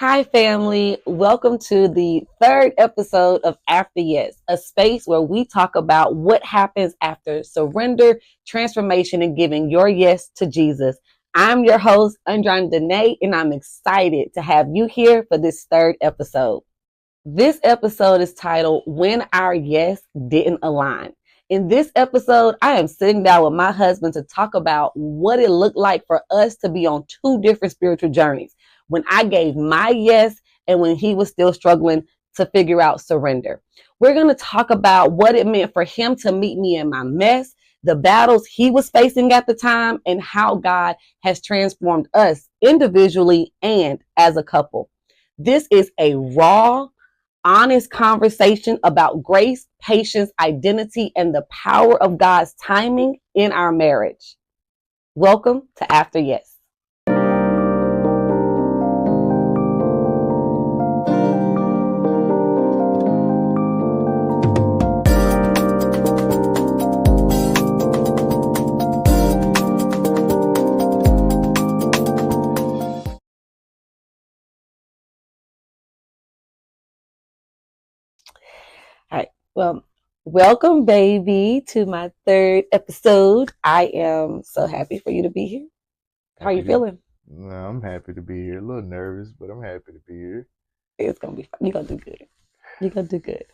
Hi, family. Welcome to the third episode of After Yes, a space where we talk about what happens after surrender, transformation, and giving your yes to Jesus. I'm your host, Andrine Dene, and I'm excited to have you here for this third episode. This episode is titled When Our Yes Didn't Align. In this episode, I am sitting down with my husband to talk about what it looked like for us to be on two different spiritual journeys. When I gave my yes and when he was still struggling to figure out surrender. We're going to talk about what it meant for him to meet me in my mess, the battles he was facing at the time, and how God has transformed us individually and as a couple. This is a raw, honest conversation about grace, patience, identity, and the power of God's timing in our marriage. Welcome to After Yes. All right. Well, welcome, baby, to my third episode. I am so happy for you to be here. How are you feeling? No, I'm happy to be here. A little nervous, but I'm happy to be here. It's going to be fun. You're going to do good. You're going to do good.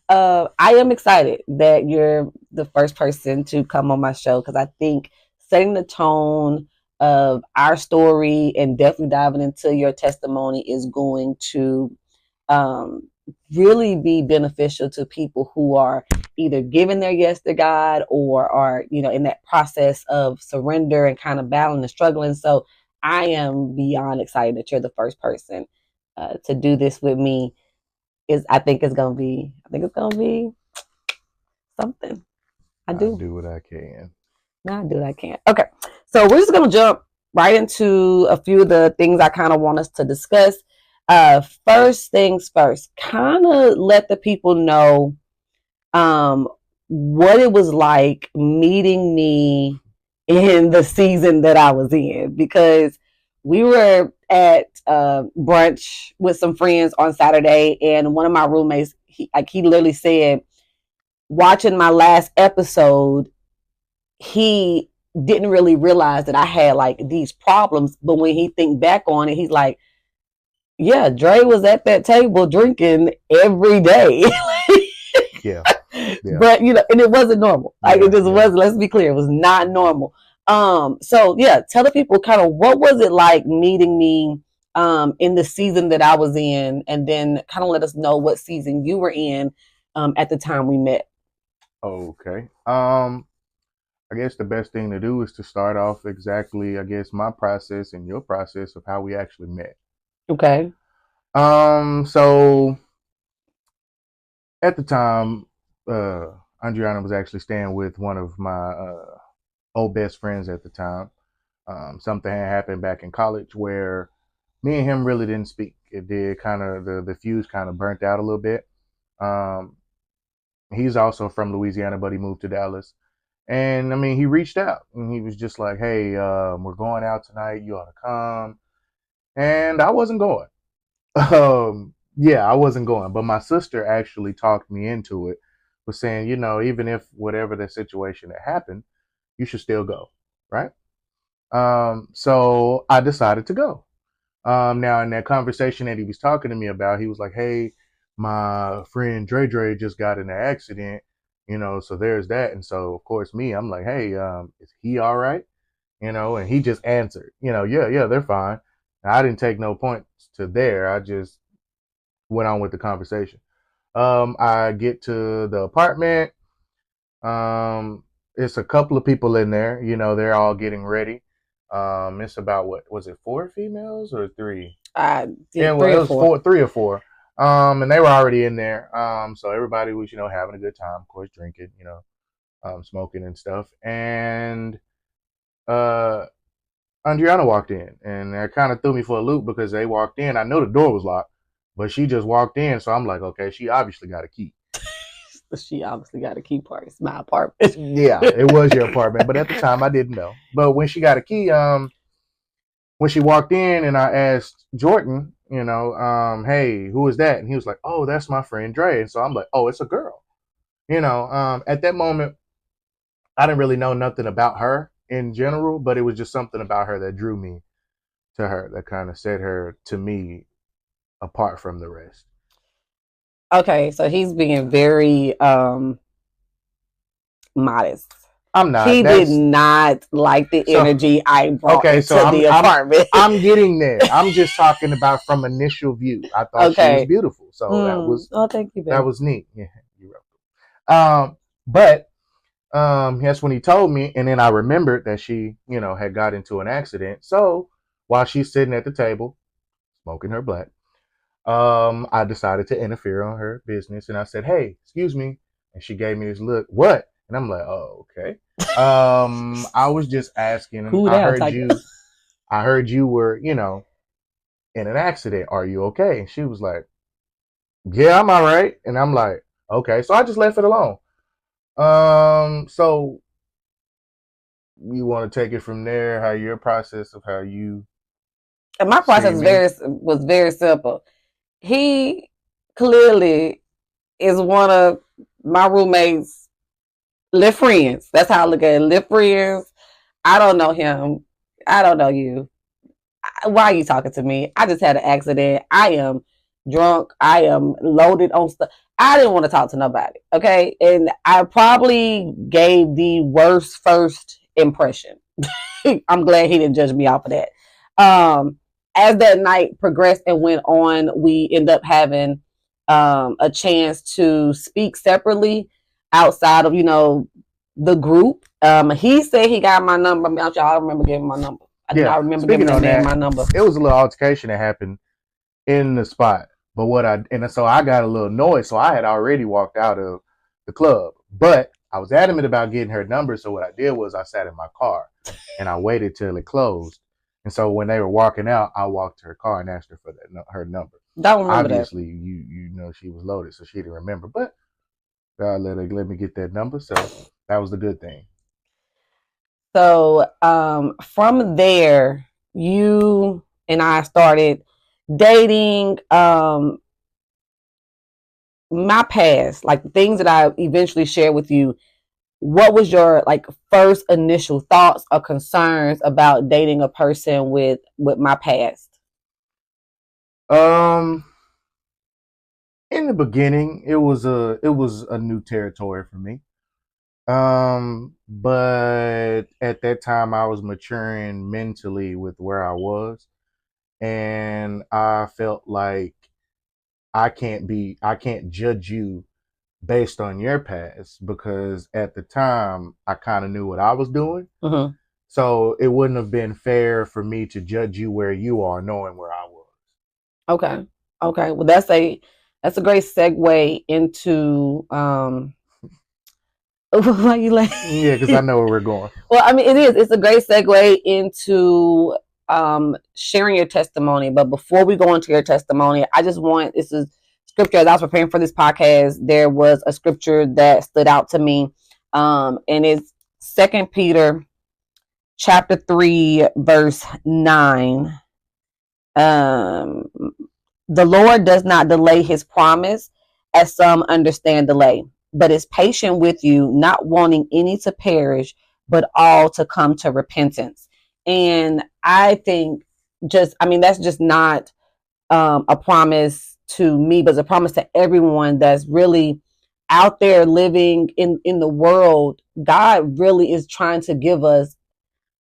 I am excited that you're the first person to come on my show because I think setting the tone of our story and definitely diving into your testimony is going to really be beneficial to people who are either giving their yes to God or are, in that process of surrender and kind of battling and struggling. So I am beyond excited that you're the first person to do this with me. I think it's gonna be something. I do. I'll do what I can. No, I do what I can. Okay. So we're just gonna jump right into a few of the things I kind of want us to discuss. First things first, kind of let the people know what it was like meeting me in the season that I was in, because we were at brunch with some friends on Saturday, and one of my roommates, he literally said, watching my last episode, he didn't really realize that I had like these problems, but when he think back on it, he's like, yeah, Dre was at that table drinking every day. Yeah. But and it wasn't normal. Like it just wasn't. Let's be clear, it was not normal. So yeah, tell the people kind of what was it like meeting me in the season that I was in, and then kind of let us know what season you were in at the time we met. Okay. I guess the best thing to do is to start off exactly, I guess, my process and your process of how we actually met. Okay. So at the time, Andriana was actually staying with one of my old best friends at the time. Something had happened back in college where me and him really didn't speak. It did kind of, the fuse kind of burnt out a little bit. He's also from Louisiana, but he moved to Dallas. And I mean, he reached out and he was just like, hey, we're going out tonight. You ought to come. And I wasn't going. I wasn't going. But my sister actually talked me into it, was saying, even if whatever the situation that happened, you should still go. Right. So I decided to go. Now, in that conversation that he was talking to me about, he was like, hey, my friend Dre just got in an accident, so there's that. And so, of course, I'm like, hey, is he all right? And he just answered, yeah, they're fine. Now, I didn't take no points to there. I just went on with the conversation. I get to the apartment. It's a couple of people in there, they're all getting ready. It's about, what was it, 4 females or 3? Yeah, well, it was 3 or 4. And they were already in there. So everybody was, having a good time, of course, drinking, smoking and stuff. And Andriana walked in, and that kind of threw me for a loop because they walked in. I know the door was locked, but she just walked in, so I'm like, okay, she obviously got a key. She obviously got a key part. It's my apartment. Yeah, it was your apartment, but at the time I didn't know. But when she got a key, when she walked in and I asked Jordan, hey, who is that? And he was like, oh, that's my friend Dre. And so I'm like, oh, it's a girl. At that moment, I didn't really know nothing about her in general, but it was just something about her that drew me to her, that kind of set her to me apart from the rest. Okay, so he's being very modest. I'm not. He did That's not like the so energy I brought okay. So into the apartment. I'm getting there. I'm just talking about from initial view. I thought she was Okay. beautiful, so that was Oh, thank you, that babe. was neat. Yeah, you're welcome. But that's when he told me, and then I remembered that she, had got into an accident. So while she's sitting at the table smoking her black, I decided to interfere on her business, and I said, "Hey, excuse me," and she gave me this look. What? And I'm like, "Oh, okay." I was just asking. Cool down, Tiger. I heard you were, in an accident. Are you okay? And she was like, "Yeah, I'm all right." And I'm like, "Okay." So I just left it alone. So you want to take it from there? How your process of how you And my see process me? was very simple. He clearly is one of my roommates' live friends. That's how I look at it. Live friends. I don't know him. I don't know you. Why are you talking to me? I just had an accident. I am drunk. I am loaded on stuff. I didn't want to talk to nobody. Okay. And I probably gave the worst first impression. I'm glad he didn't judge me off of that. As that night progressed and went on, we end up having a chance to speak separately outside of, the group. He said he got my number. I don't remember giving my number. I do Yeah. not remember giving Speaking that on man that, my number. it was a little altercation that happened in the spot. But so I got a little noise. So I had already walked out of the club, but I was adamant about getting her number. So what I did was I sat in my car and I waited till it closed. And so when they were walking out, I walked to her car and asked her for her number. Don't remember that. Obviously, you know she was loaded, so she didn't remember. But God let me get that number. So that was the good thing. So from there, you and I started dating. My past, like the things that I eventually shared with you. What was your like first initial thoughts or concerns about dating a person with my past? Um, in the beginning, it was a new territory for me. But at that time, I was maturing mentally with where I was, and I felt like I can't judge you based on your past because at the time I kind of knew what I was doing. Mm-hmm. So it wouldn't have been fair for me to judge you where you are, knowing where I was. Okay. Okay. Well, that's a great segue into why you like Yeah, because I know where we're going. well, I mean it is. It's a great segue into sharing your testimony. But before we go into your testimony, I just want this is scripture as I was preparing for this podcast, there was a scripture that stood out to me. And it's Second Peter chapter 3, verse 9. Um the Lord does not delay his promise, as some understand delay, but is patient with you, not wanting any to perish, but all to come to repentance. And I think that's just not a promise to me, but it's a promise to everyone that's really out there living in the world. God really is trying to give us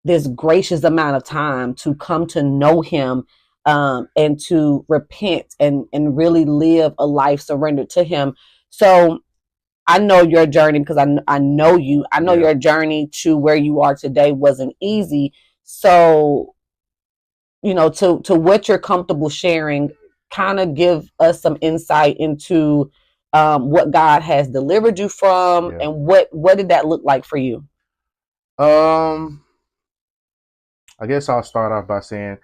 this gracious amount of time to come to know him, and to repent and really live a life surrendered to him. So I know your journey because I know you. I know Yeah. your journey to where you are today wasn't easy. So, to what you're comfortable sharing, kind of give us some insight into what God has delivered you from, Yeah. and what did that look like for you? Um, I guess I'll start off by saying,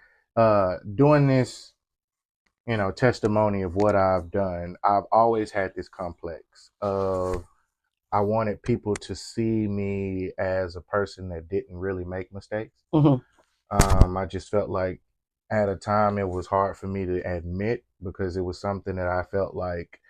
doing this, testimony of what I've done, I've always had this complex of I wanted people to see me as a person that didn't really make mistakes. Mm-hmm. I just felt like at a time it was hard for me to admit because it was something that I felt like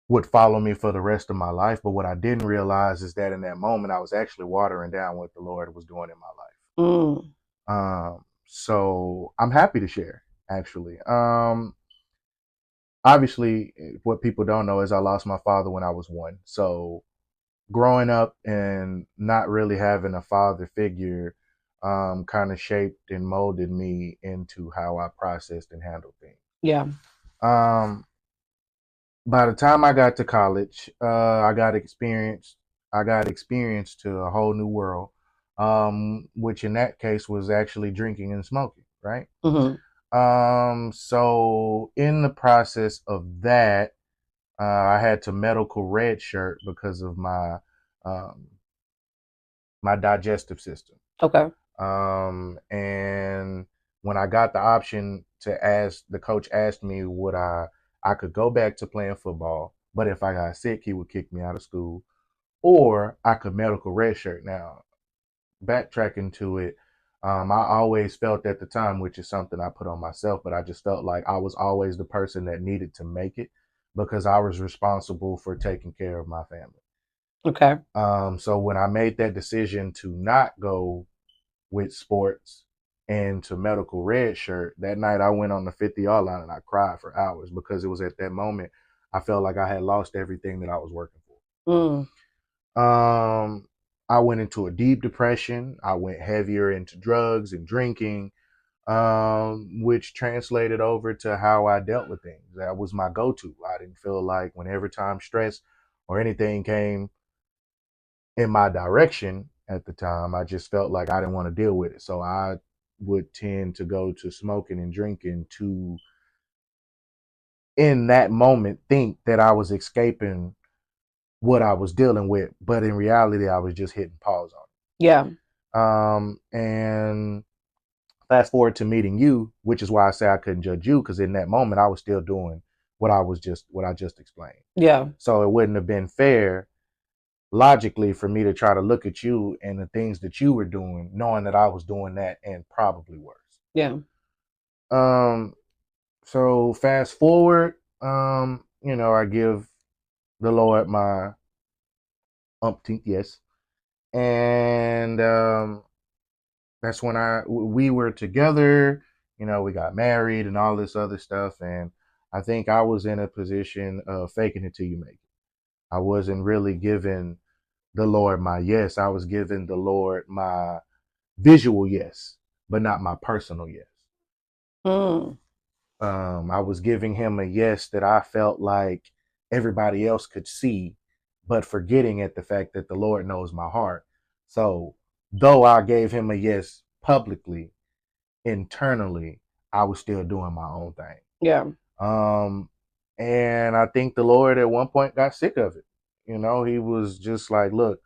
would follow me for the rest of my life. But what I didn't realize is that in that moment, I was actually watering down what the Lord was doing in my life. Mm. So I'm happy to share, actually. Obviously, what people don't know is I lost my father when I was 1. So growing up and not really having a father figure kind of shaped and molded me into how I processed and handled things. Yeah. Um, by the time I got to college, I got experience. I got experience to a whole new world, which in that case was actually drinking and smoking. Right. Mm-hmm. So in the process of that, I had to medical red shirt because of um, my digestive system. Okay. And when I got the option to ask, the coach asked me would I could go back to playing football, but if I got sick, he would kick me out of school, or I could medical redshirt. Now, backtracking to it, I always felt at the time, which is something I put on myself, but I just felt like I was always the person that needed to make it because I was responsible for taking care of my family. Okay. So when I made that decision to not go with sports and to medical red shirt, that night I went on the 50-yard line and I cried for hours because it was at that moment I felt like I had lost everything that I was working Mm. for. I went into a deep depression. I went heavier into drugs and drinking, which translated over to how I dealt with things. That was my go-to. I didn't feel like whenever time stress or anything came in my direction at the time, I just felt like I didn't want to deal with it. So I would tend to go to smoking and drinking to, in that moment, think that I was escaping what I was dealing with. But in reality, I was just hitting pause on Yeah. it. And fast forward to meeting you, which is why I say I couldn't judge you, because in that moment, I was still doing what I just explained. Yeah. So it wouldn't have been fair logically for me to try to look at you and the things that you were doing, knowing that I was doing that and probably worse. Yeah. Um, so fast forward, I give the Lord my umpteenth yes. And that's when we were together, we got married and all this other stuff. And I think I was in a position of faking it till you make it. I wasn't really giving the Lord my yes. I was giving the Lord my visual yes, but not my personal yes. Mm. I was giving him a yes that I felt like everybody else could see, but forgetting at the fact that the Lord knows my heart. So, though I gave him a yes publicly, internally, I was still doing my own thing. Yeah. Um, and I think the Lord at one point got sick of it. He was just like, look,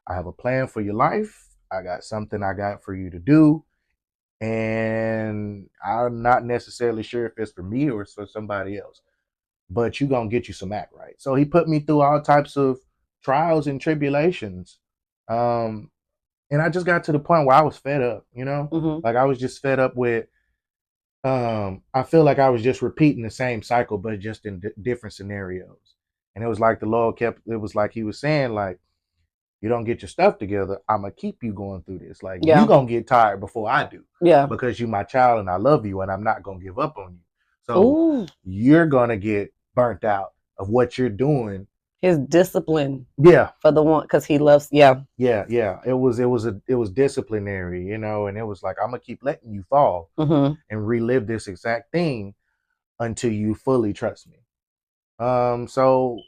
I have a plan for your life. I got something I got for you to do. And I'm not necessarily sure if it's for me or for somebody else, but you're going to get you some act right. So he put me through all types of trials and tribulations. Um, and I just got to the point where I was fed up, Mm-hmm. like I was just fed up with, I feel like I was just repeating the same cycle, but just in different scenarios. And it was like it was like he was saying, like, you don't get your stuff together, I'm gonna keep you going through this. Like you Yeah. gonna get tired before I do, Yeah. because you my child and I love you and I'm not gonna give up on you. So Ooh. you're gonna get burnt out of what you're doing. His discipline Yeah, for the one, because he loves. Yeah. yeah. It was disciplinary, and it was like I'm gonna keep letting you fall Mm-hmm. and relive this exact thing until you fully trust me. So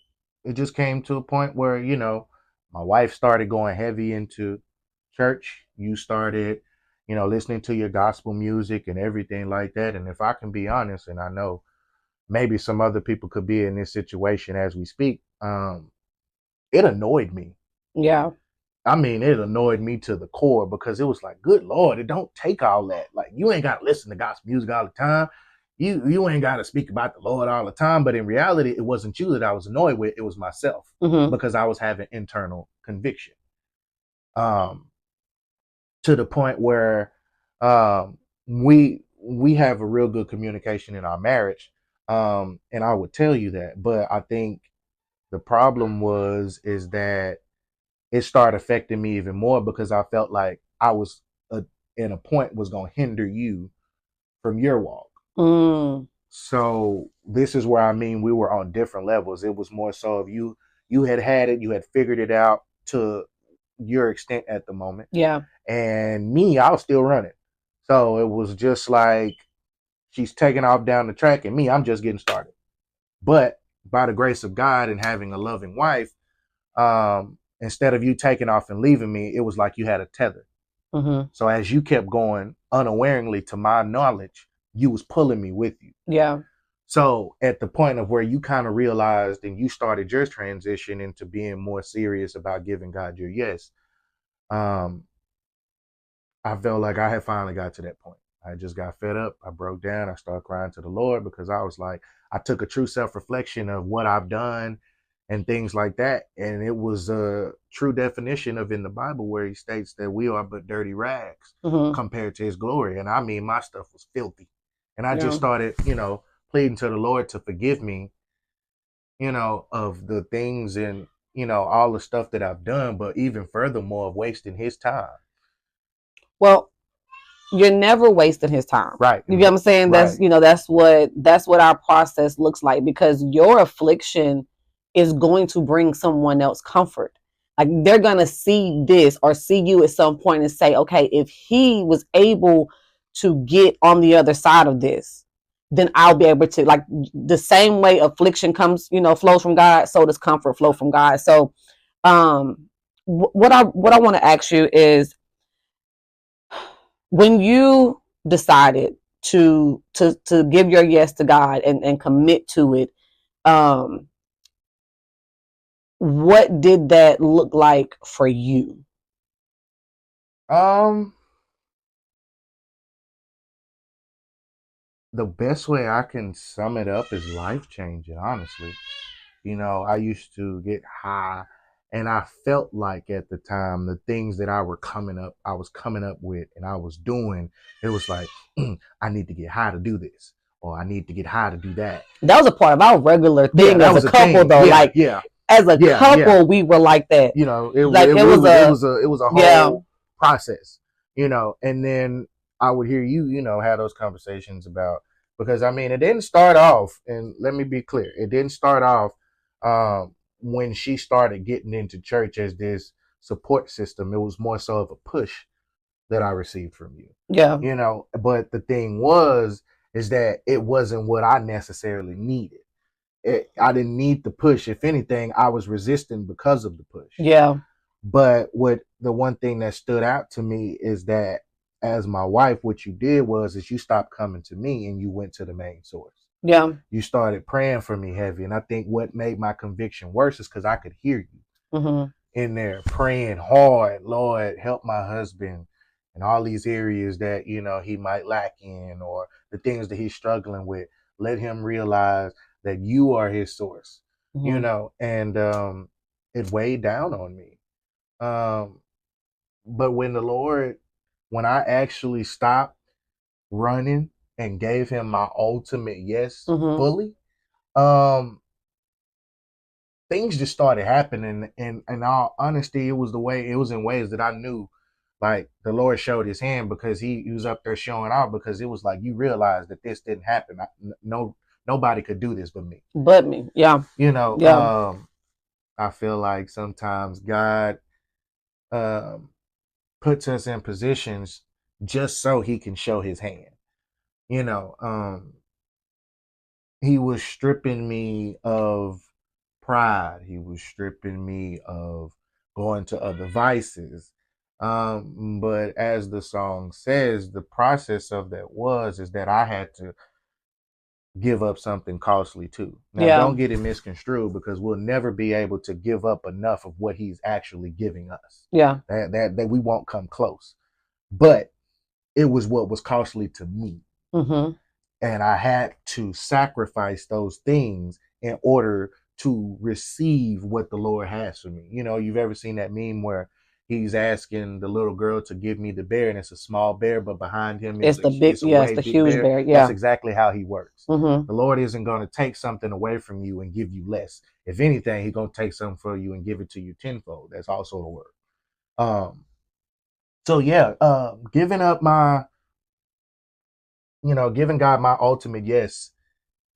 it just came to a point where, my wife started going heavy into church. You started, listening to your gospel music and everything like that. And if I can be honest, and I know maybe some other people could be in this situation as we speak, it annoyed me. Yeah. I mean, it annoyed me to the core because it was like, good Lord, it don't take all that. Like, you ain't got to listen to gospel music all the time. You ain't got to speak about the Lord all the time. But in reality, it wasn't you that I was annoyed with. It was myself, Mm-hmm. because I was having internal conviction. Um, to the point where, we have a real good communication in our marriage, and I would tell you that. But I think the problem is that it started affecting me even more because I felt like I was in a point was going to hinder you from your walk. Mm. So this is where I mean we were on different levels. It was more so of you had it, you had figured it out to your extent at the moment, Yeah. and me, I was still running. So it was just like she's taking off down the track, and me, I'm just getting started. But by the grace of God and having a loving wife, instead of you taking off and leaving me, it was like you had a tether. Mm-hmm. So as you kept going unawareingly, to my knowledge, you was pulling me with you. Yeah. So at the point of where you kind of realized and you started your transition into being more serious about giving God your yes, um, I felt like I had finally got to that point. I just got fed up. I broke down. I started crying to the Lord because I was like, I took a true self reflection of what I've done and things like that. And it was a true definition of in the Bible where he states that we are but dirty rags Mm-hmm. compared to his glory. And I mean, my stuff was filthy. And I just Yeah. started, pleading to the Lord to forgive me, of the things and, all the stuff that I've done, but even furthermore of wasting his time. Well, you're never wasting his time. Right. You get what I'm saying? Right. That's what our process looks like, because your affliction is going to bring someone else comfort. Like, they're gonna see this or see you at some point and say, okay, if he was able to get on the other side of this, then I'll be able to. Like, the same way affliction comes, flows from God, so does comfort flow from God. So um what I want to ask you is, when you decided to give your yes to God and commit to it, um, what did that look like for you? Um, the best way I can sum it up is life changing, honestly. I used to get high and I felt like at the time the things that I was coming up with and I was doing, it was like, I need to get high to do this, or I need to get high to do that. That was a part of our regular Yeah, thing that as a was a couple, thing. though. Yeah, Like, yeah, as a yeah, yeah. couple, we were like that. Like, It it was it a was a yeah. whole process, and then I would hear you, have those conversations about, because I mean, it didn't start off, and let me be clear, it didn't start off when she started getting into church as this support system. It was more so of a push that I received from you, Yeah. But the thing was, is that it wasn't what I necessarily needed. I didn't need the push. If anything, I was resisting because of the push. Yeah. But what the one thing that stood out to me is that as my wife, what you did was is you stopped coming to me and you went to the main source. Yeah. You started praying for me heavy. And I think what made my conviction worse is because I could hear you Mm-hmm. in there praying hard, Lord, help my husband in all these areas that, he might lack in, or the things that he's struggling with. Let him realize that you are his source, Mm-hmm. and it weighed down on me. Um, but when I actually stopped running and gave him my ultimate yes Mm-hmm. fully, um, things just started happening. And in all honesty, it was in ways that I knew, like the Lord showed his hand, because he was up there showing out, because it was like, you realize that this didn't happen. Nobody could do this but me. But me. Yeah. You know, Yeah. I feel like sometimes God um, puts us in positions just so he can show his hand. You know, he was stripping me of pride. He was stripping me of going to other vices. But as the song says, the process of that is that I had to give up something costly too. Now, Yeah. don't get it misconstrued, because we'll never be able to give up enough of what he's actually giving us. Yeah. That we won't come close. But it was what was costly to me. Mm-hmm. And I had to sacrifice those things in order to receive what the Lord has for me. You've ever seen that meme where, he's asking the little girl to give me the bear, and it's a small bear, but behind him It's the big, it's a yeah, it's way the big huge bear. bear. That's Yeah. exactly how he works. Mm-hmm. The Lord isn't going to take something away from you and give you less. If anything, he's going to take something from you and give it to you tenfold. That's also the word. So yeah, giving up my, giving God my ultimate yes,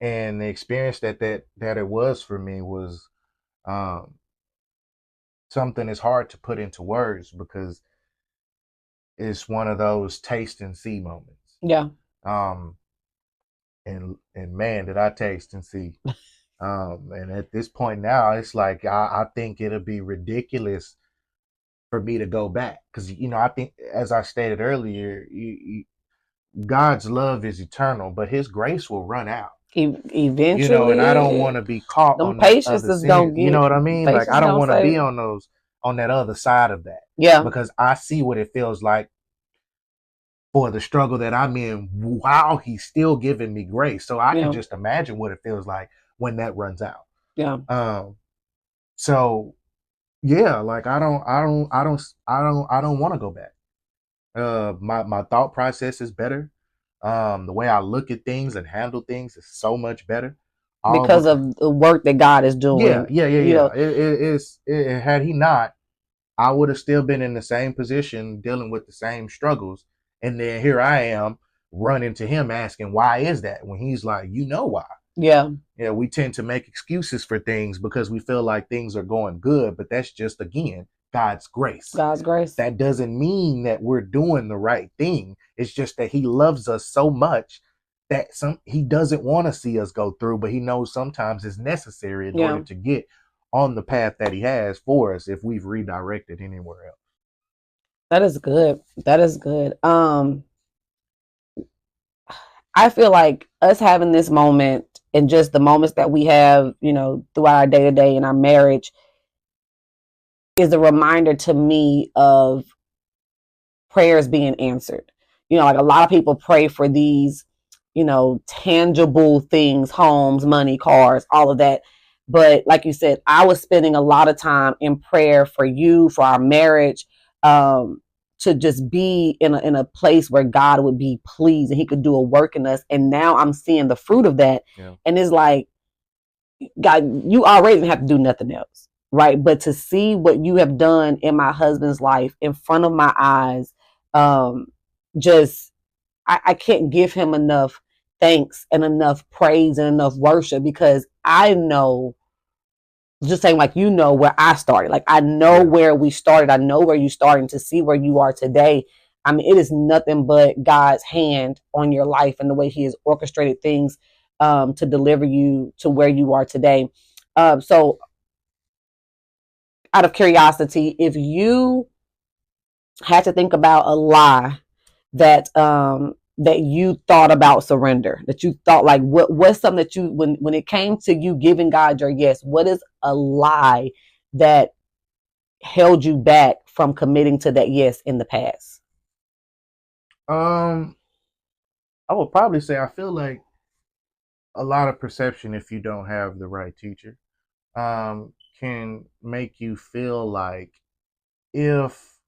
and the experience that it was for me was um, something that's hard to put into words because it's one of those taste and see moments. Yeah. Um, and man, did I taste and see. And at this point now, it's like I think it'll be ridiculous for me to go back because I think, as I stated earlier, God's love is eternal, but His grace will run out. And I don't Eventually, want to be caught them on that patience other is gonna sin. You know get what I mean? Like patience I don't gonna want to save be it. on that other side of that Yeah. because I see what it feels like for the struggle that I'm in while He's still giving me grace. So I can Yeah. just imagine what it feels like when that runs out. Yeah. So yeah, like I don't want to go back. My thought process is better. The way I look at things and handle things is so much better. All Because because of the work that God is yeah, doing. yeah, yeah, You yeah. know, Had He not, I would have still been in the same position, dealing with the same struggles. And then here I am running to Him asking, why is that? When He's like, you know why. yeah. Yeah, we tend to make excuses for things because we feel like things are going good, but that's just, again, God's grace. God's grace. That doesn't mean that we're doing the right thing. It's just that He loves us so much that He doesn't want to see us go through, but He knows sometimes it's necessary in order to get on the path that He has for us if we've redirected anywhere else. That is good. That is good. I feel like us having this moment and just the moments that we have, throughout our day to day in our marriage is a reminder to me of prayers being answered. Like a lot of people pray for these, tangible things, homes, money, cars, all of that. But like you said, I was spending a lot of time in prayer for you, for our marriage, to just be in a place where God would be pleased and He could do a work in us. And now I'm seeing the fruit of that. Yeah. And it's like, God, you already didn't have to do nothing else, right? But to see what you have done in my husband's life in front of my eyes, um, just I can't give Him enough thanks and enough praise and enough worship because I know, just saying, like, where I started. Like, I know where we started. I know where you started. To see where you are today, I mean, it is nothing but God's hand on your life and the way He has orchestrated things to deliver you to where you are today. So, out of curiosity, if you had to think about a lie that you thought about surrender, that you thought, like, what's something that you, when it came to you giving God your yes, what is a lie that held you back from committing to that yes in the past? I would probably say I feel like a lot of perception, if you don't have the right teacher, can make you feel like if,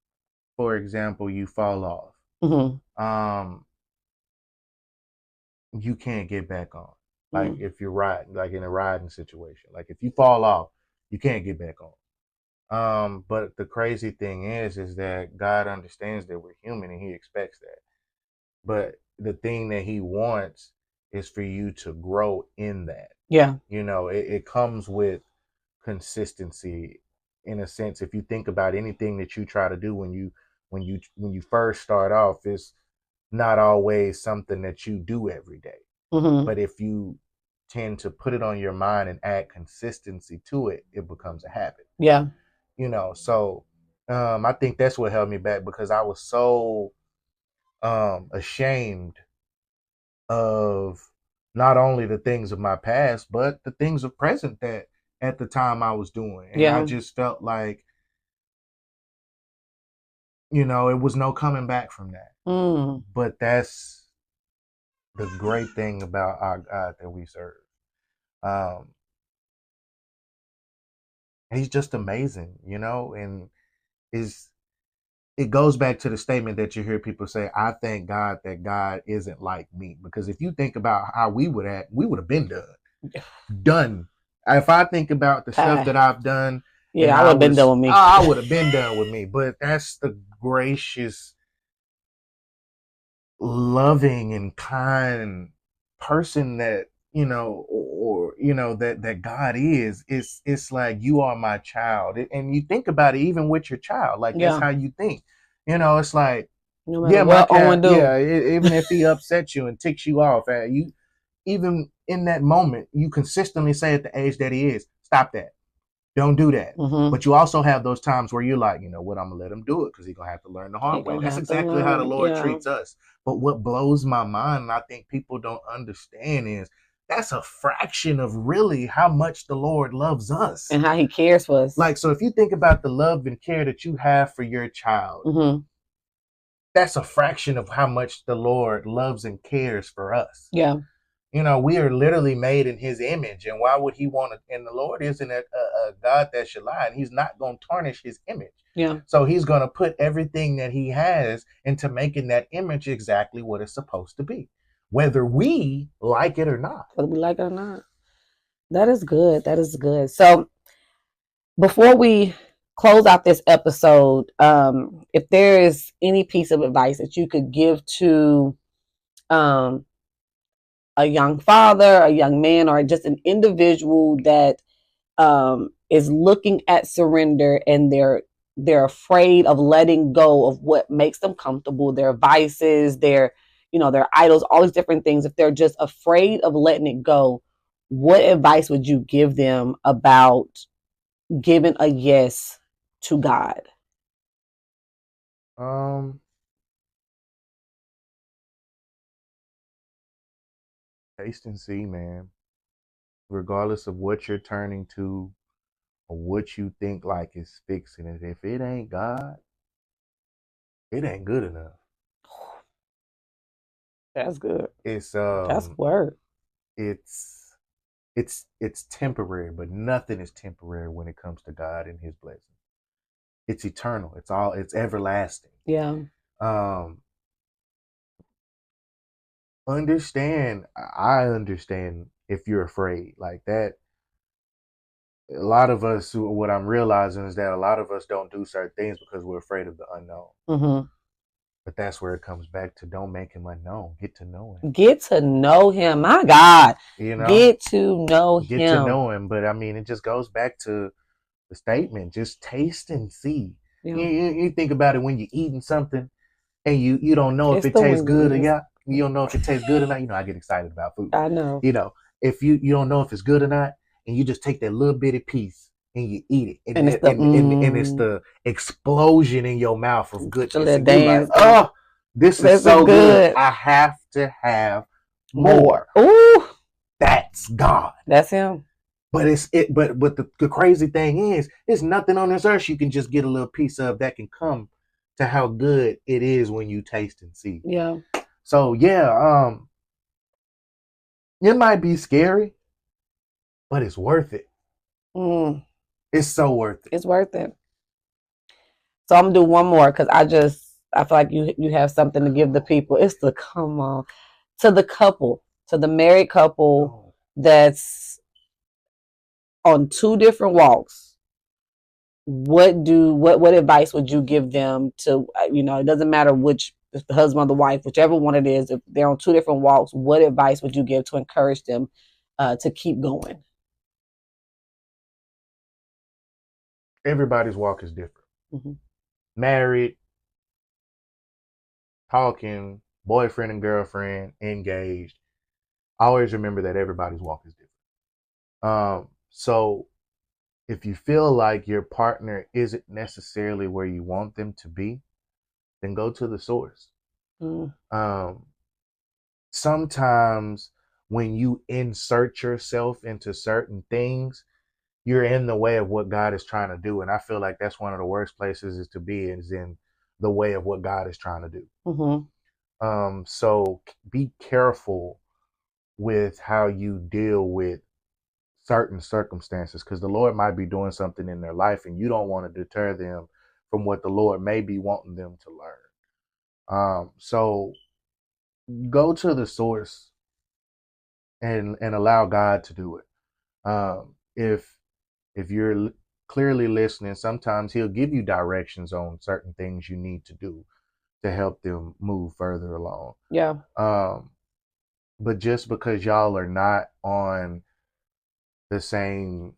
for example, you fall off, Mm-hmm. you can't get back on. Like Mm-hmm. if you're riding, like in a riding situation, like if you fall off, you can't get back on. But the crazy thing is that God understands that we're human and He expects that. But the thing that He wants is for you to grow in that. Yeah. It comes with consistency in a sense. If you think about anything that you try to do when you first start off, it's not always something that you do every day. Mm-hmm. But if you tend to put it on your mind and add consistency to it, it becomes a habit. Yeah. So I think that's what held me back because I was so ashamed of not only the things of my past, but the things of present that at the time I was doing. And I Yeah. just felt like, it was no coming back from that. Mm. But that's the great thing about our God that we serve. Um, He's just amazing, and is it goes back to the statement that you hear people say, I thank God that God isn't like me. Because if you think about how we would act, we would have been done. If I think about the stuff that I've done, and I would have been done with me. I would have been done with me. But that's the gracious, loving, and kind person that, that God is. It's like, you are my child. And you think about it, even with your child, like that's how you think. It's like, no matter what Owen do. Yeah, even if he upsets you and ticks you off, you even in that moment, you consistently say at the age that he is, stop that. Don't do that. Mm-hmm. But you also have those times where you're like, you know what, I'm going to let him do it because he's going to have to learn the hard way. That's exactly how the Lord treats us. But what blows my mind, and I think people don't understand, is that's a fraction of really how much the Lord loves us. And how he cares for us. Like, so if you think about the love and care that you have for your child, mm-hmm. that's a fraction of how much the Lord loves and cares for us. Yeah. We are literally made in his image. And why would he want to? And the Lord isn't a God that should lie. And he's not going to tarnish his image. Yeah. So he's going to put everything that he has into making that image exactly what it's supposed to be, whether we like it or not. Whether we like it or not. That is good. That is good. So before we close out this episode, if there is any piece of advice that you could give to a young father, a young man, or just an individual that is looking at surrender and they're afraid of letting go of what makes them comfortable, their vices, their idols, all these different things. If they're just afraid of letting it go, what advice would you give them about giving a yes to God? Taste and see, man. Regardless of what you're turning to or what you think like is fixing it, if it ain't God, it ain't good enough. That's good. It's that's word. It's temporary, but nothing is temporary when it comes to God and his blessing. It's eternal. It's everlasting. Yeah. I understand if you're afraid like that. A lot of us, what I'm realizing is that a lot of us don't do certain things because we're afraid of the unknown. Mm-hmm. But that's where it comes back to, don't make him unknown. Get to know him. Get to know him. My God. Get to know him. Get to know him. But I mean, it just goes back to the statement, just taste and see. Yeah. You think about it when you're eating something and you don't know if it tastes good or not. You don't know if it tastes good or not. I get excited about food. I know. If you don't know if it's good or not, and you just take that little bitty piece and you eat it, and it's the explosion in your mouth of goodness. And you're like, oh, this is so good. I have to have more. Ooh, that's God. That's him. But But the crazy thing is, there's nothing on this earth you can just get a little piece of that can come to how good it is when you taste and see. Yeah. So yeah, it might be scary, but it's worth it. It's so worth it. It's worth it. So I'm gonna do one more because I feel like you have something to give the people. It's the to the married couple that's on two different walks. What advice would you give them to, it doesn't matter which, if the husband or the wife, whichever one it is, if they're on two different walks, what advice would you give to encourage them to keep going? Everybody's walk is different. Mm-hmm. Married, talking, boyfriend and girlfriend, engaged. Always remember that everybody's walk is different. So if you feel like your partner isn't necessarily where you want them to be, then go to the source. Sometimes when you insert yourself into certain things, you're in the way of what God is trying to do. And I feel like that's one of the worst places is to be, is in the way of what God is trying to do. Mm-hmm. So be careful with how you deal with certain circumstances, because the Lord might be doing something in their life and you don't want to deter them from what the Lord may be wanting them to learn. So go to the source and allow God to do it. If you're clearly listening, sometimes He'll give you directions on certain things you need to do to help them move further along. Yeah. But just because y'all are not on the same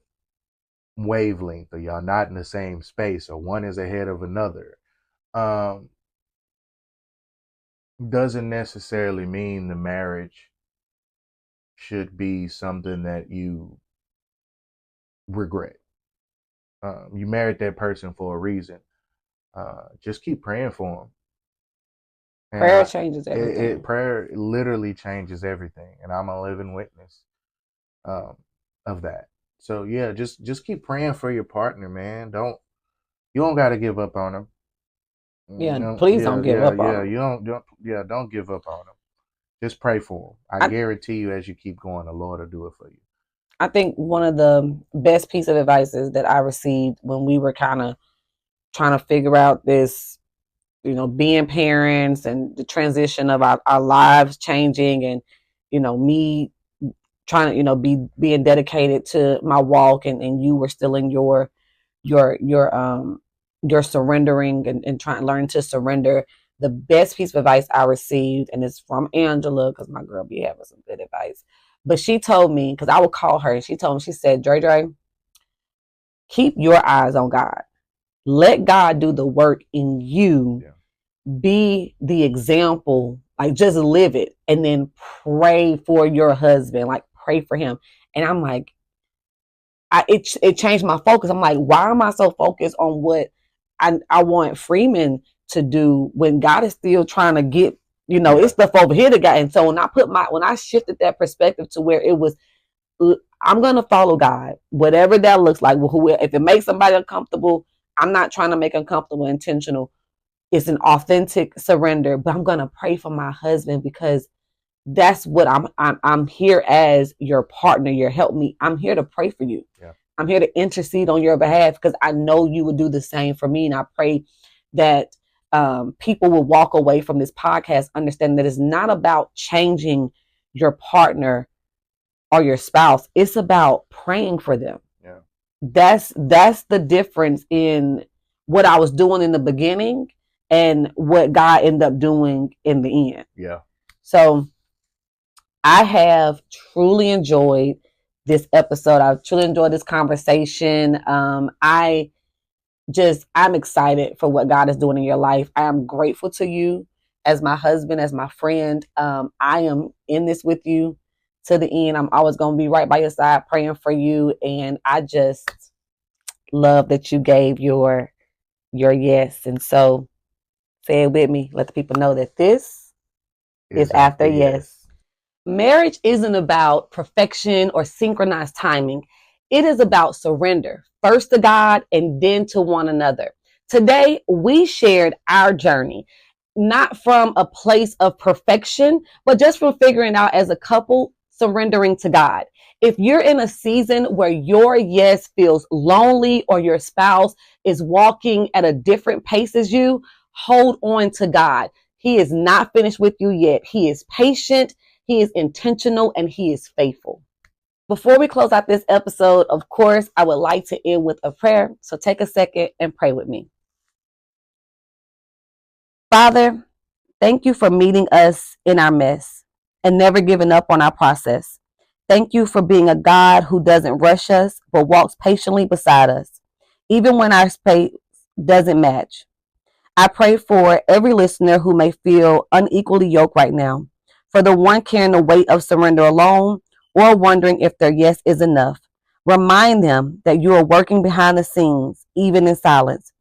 wavelength, or y'all not in the same space, or one is ahead of another, doesn't necessarily mean the marriage should be something that you regret. You married that person for a reason. Just keep praying for them. Prayer changes everything. Prayer literally changes everything, and I'm a living witness of that. So yeah, just keep praying for your partner, man. You don't got to give up on them. Yeah, please don't give up on them. You don't give up on them. Just pray for them. I guarantee you, as you keep going, the Lord will do it for you. I think one of the best piece of advice that I received when we were kind of trying to figure out this, being parents and the transition of our lives changing, and, me trying to, being dedicated to my walk, and you were still in your surrendering and trying to learn to surrender. The best piece of advice I received, and it's from Angela, because my girl be having some good advice. But she told me, because I would call her, and she told me, she said, Dre, keep your eyes on God. Let God do the work in you. Yeah. Be the example. Like, just live it. And then pray for your husband. Like, pray for him. And I'm like, it changed my focus. I'm like, why am I so focused on what I want Freeman to do when God is still trying to get, it's stuff over here to God. And so when I shifted that perspective to where it was, I'm going to follow God, whatever that looks like. If it makes somebody uncomfortable, I'm not trying to make uncomfortable intentional. It's an authentic surrender, but I'm going to pray for my husband, because that's what I'm here as your partner, your help me. I'm here to pray for you. Yeah. I'm here to intercede on your behalf, because I know you would do the same for me. And I pray that people will walk away from this podcast understanding that it's not about changing your partner or your spouse. It's about praying for them. Yeah. That's the difference in what I was doing in the beginning and what God ended up doing in the end. Yeah. So I have truly enjoyed this episode. I've truly enjoyed this conversation. I'm excited for what God is doing in your life. I am grateful to you as my husband, as my friend. I am in this with you to the end. I'm always going to be right by your side praying for you. And I just love that you gave your yes. And so say it with me. Let the people know that this is After Yes. Marriage isn't about perfection or synchronized timing. It is about surrender, first to God and then to one another. Today, we shared our journey, not from a place of perfection, but just from figuring out as a couple, surrendering to God. If you're in a season where your yes feels lonely, or your spouse is walking at a different pace as you, hold on to God. He is not finished with you yet. He is patient, He is intentional, and He is faithful. Before we close out this episode, of course, I would like to end with a prayer. So take a second and pray with me. Father, thank you for meeting us in our mess and never giving up on our process. Thank you for being a God who doesn't rush us, but walks patiently beside us, even when our pace doesn't match. I pray for every listener who may feel unequally yoked right now, for the one carrying the weight of surrender alone, or wondering if their yes is enough. Remind them that you are working behind the scenes, even in silence.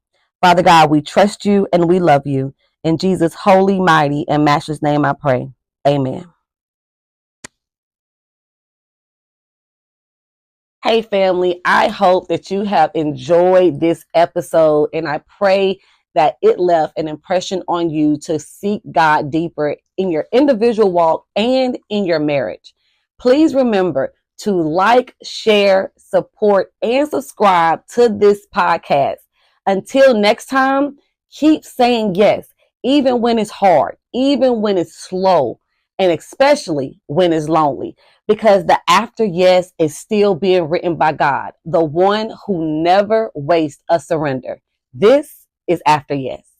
Father God, we trust you and we love you. In Jesus' holy, mighty, and matchless name I pray. Amen. Hey family, I hope that you have enjoyed this episode, and I pray that it left an impression on you to seek God deeper in your individual walk and in your marriage. Please remember to like, share, support, and subscribe to this podcast. Until next time, keep saying yes, even when it's hard, even when it's slow, and especially when it's lonely, because the after yes is still being written by God, the one who never wastes a surrender. This is After Yes.